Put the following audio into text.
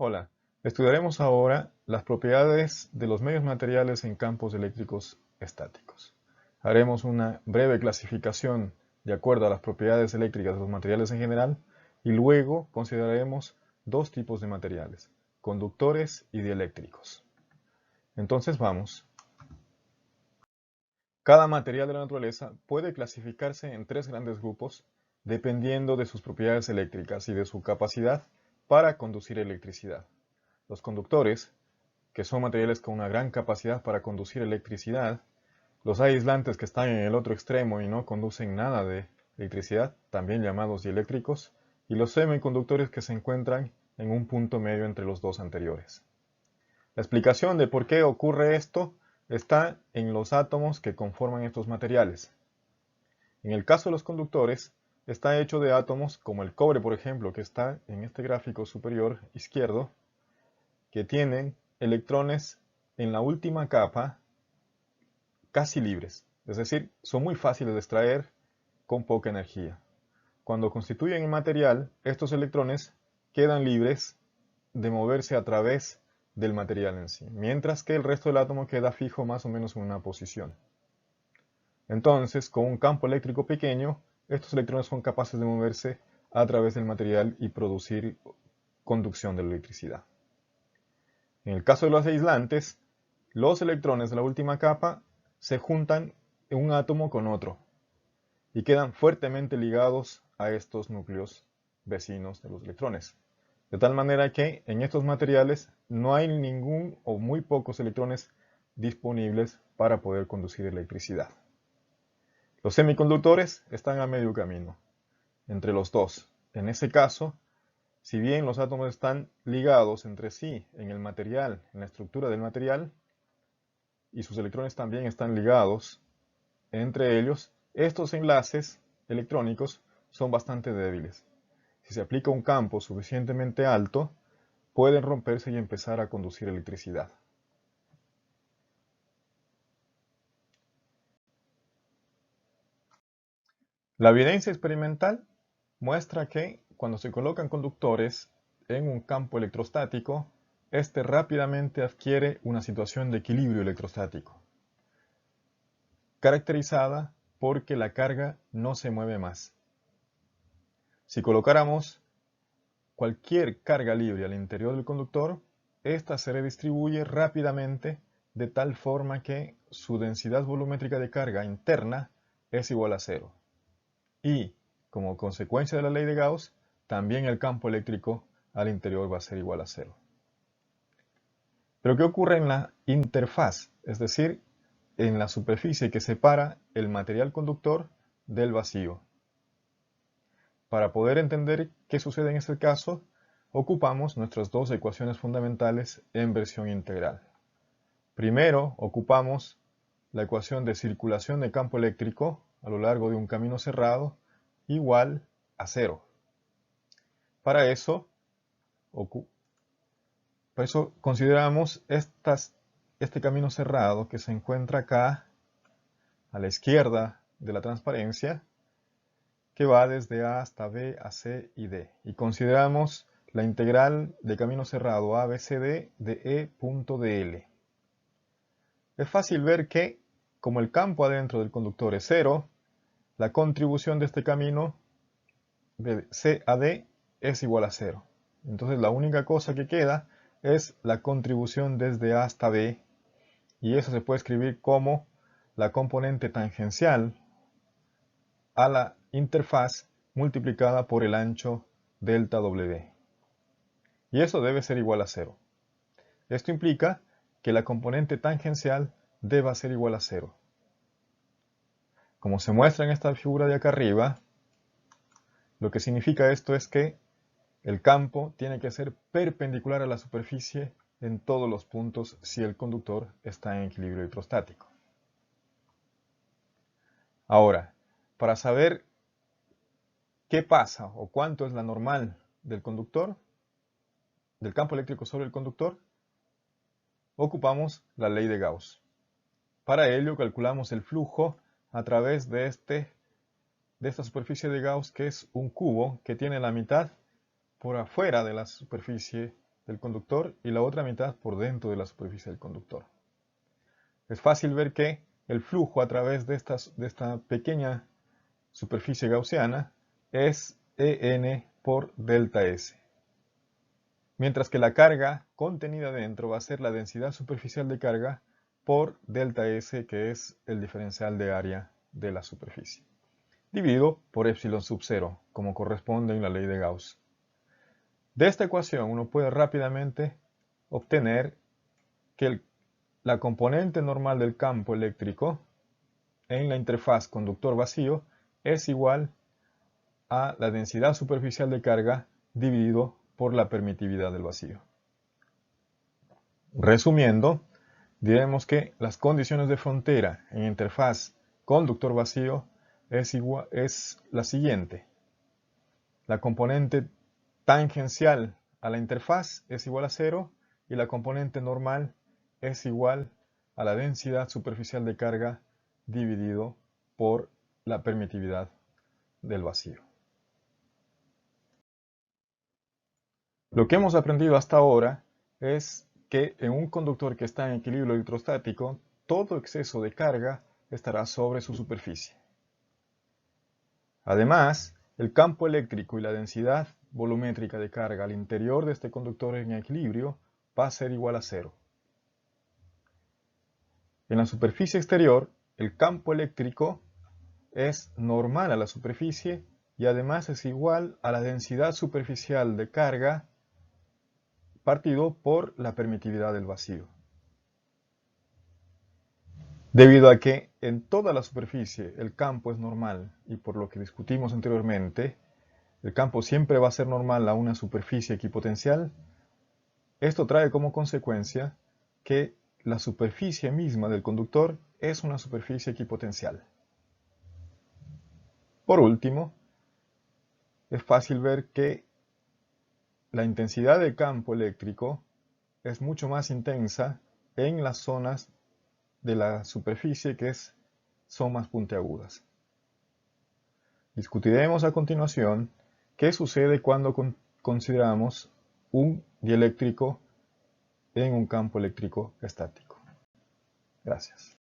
Hola, estudiaremos ahora las propiedades de los medios materiales en campos eléctricos estáticos. Haremos una breve clasificación de acuerdo a las propiedades eléctricas de los materiales en general y luego consideraremos dos tipos de materiales, conductores y dieléctricos. Entonces vamos. Cada material de la naturaleza puede clasificarse en tres grandes grupos dependiendo de sus propiedades eléctricas y de su capacidad para conducir electricidad. Los conductores, que son materiales con una gran capacidad para conducir electricidad, los aislantes que están en el otro extremo y no conducen nada de electricidad, también llamados dieléctricos, y los semiconductores que se encuentran en un punto medio entre los dos anteriores. La explicación de por qué ocurre esto está en los átomos que conforman estos materiales. En el caso de los conductores, está hecho de átomos como el cobre, por ejemplo, que está en este gráfico superior izquierdo, que tienen electrones en la última capa casi libres, es decir, son muy fáciles de extraer con poca energía. Cuando constituyen el material, estos electrones quedan libres de moverse a través del material en sí, mientras que el resto del átomo queda fijo más o menos en una posición. Entonces, con un campo eléctrico pequeño, estos electrones son capaces de moverse a través del material y producir conducción de la electricidad. En el caso de los aislantes, los electrones de la última capa se juntan en un átomo con otro y quedan fuertemente ligados a estos núcleos vecinos de los electrones. De tal manera que en estos materiales no hay ningún o muy pocos electrones disponibles para poder conducir electricidad. Los semiconductores están a medio camino entre los dos. En ese caso, si bien los átomos están ligados entre sí en el material, en la estructura del material, y sus electrones también están ligados entre ellos, estos enlaces electrónicos son bastante débiles. Si se aplica un campo suficientemente alto, pueden romperse y empezar a conducir electricidad. La evidencia experimental muestra que cuando se colocan conductores en un campo electrostático, este rápidamente adquiere una situación de equilibrio electrostático, caracterizada porque la carga no se mueve más. Si colocáramos cualquier carga libre al interior del conductor, ésta se redistribuye rápidamente de tal forma que su densidad volumétrica de carga interna es igual a cero. Y, como consecuencia de la ley de Gauss, también el campo eléctrico al interior va a ser igual a cero. Pero ¿qué ocurre en la interfaz? Es decir, en la superficie que separa el material conductor del vacío. Para poder entender qué sucede en este caso, ocupamos nuestras dos ecuaciones fundamentales en versión integral. Primero, ocupamos la ecuación de circulación de campo eléctrico a lo largo de un camino cerrado igual a cero. Para eso consideramos este camino cerrado que se encuentra acá a la izquierda de la transparencia, que va desde A hasta B, a C y D. Y consideramos la integral de camino cerrado ABCD de E.dl. Es fácil ver que, como el campo adentro del conductor es cero, la contribución de este camino de C a D es igual a cero. Entonces la única cosa que queda es la contribución desde A hasta B, y eso se puede escribir como la componente tangencial a la interfaz multiplicada por el ancho delta W. Y eso debe ser igual a cero. Esto implica que la componente tangencial deba ser igual a cero. Como se muestra en esta figura de acá arriba, lo que significa esto es que el campo tiene que ser perpendicular a la superficie en todos los puntos si el conductor está en equilibrio electrostático. Ahora, para saber qué pasa o cuánto es la normal del conductor, del campo eléctrico sobre el conductor, ocupamos la ley de Gauss. Para ello calculamos el flujo a través de esta superficie de Gauss, que es un cubo que tiene la mitad por afuera de la superficie del conductor y la otra mitad por dentro de la superficie del conductor. Es fácil ver que el flujo a través de esta pequeña superficie gaussiana es En por delta S, mientras que la carga contenida dentro va a ser la densidad superficial de carga por delta S, que es el diferencial de área de la superficie, dividido por epsilon sub 0, como corresponde en la ley de Gauss. De esta ecuación uno puede rápidamente obtener que la componente normal del campo eléctrico en la interfaz conductor-vacío es igual a la densidad superficial de carga dividido por la permitividad del vacío. Resumiendo, diremos que las condiciones de frontera en interfaz conductor-vacío es la siguiente. La componente tangencial a la interfaz es igual a 0 y la componente normal es igual a la densidad superficial de carga dividido por la permitividad del vacío. Lo que hemos aprendido hasta ahora es que en un conductor que está en equilibrio electrostático, todo exceso de carga estará sobre su superficie. Además, el campo eléctrico y la densidad volumétrica de carga al interior de este conductor en equilibrio va a ser igual a 0. En la superficie exterior, el campo eléctrico es normal a la superficie y además es igual a la densidad superficial de carga partido por la permitividad del vacío. Debido a que en toda la superficie el campo es normal y por lo que discutimos anteriormente, el campo siempre va a ser normal a una superficie equipotencial, esto trae como consecuencia que la superficie misma del conductor es una superficie equipotencial. Por último, es fácil ver que la intensidad del campo eléctrico es mucho más intensa en las zonas de la superficie que son más puntiagudas. Discutiremos a continuación qué sucede cuando consideramos un dieléctrico en un campo eléctrico estático. Gracias.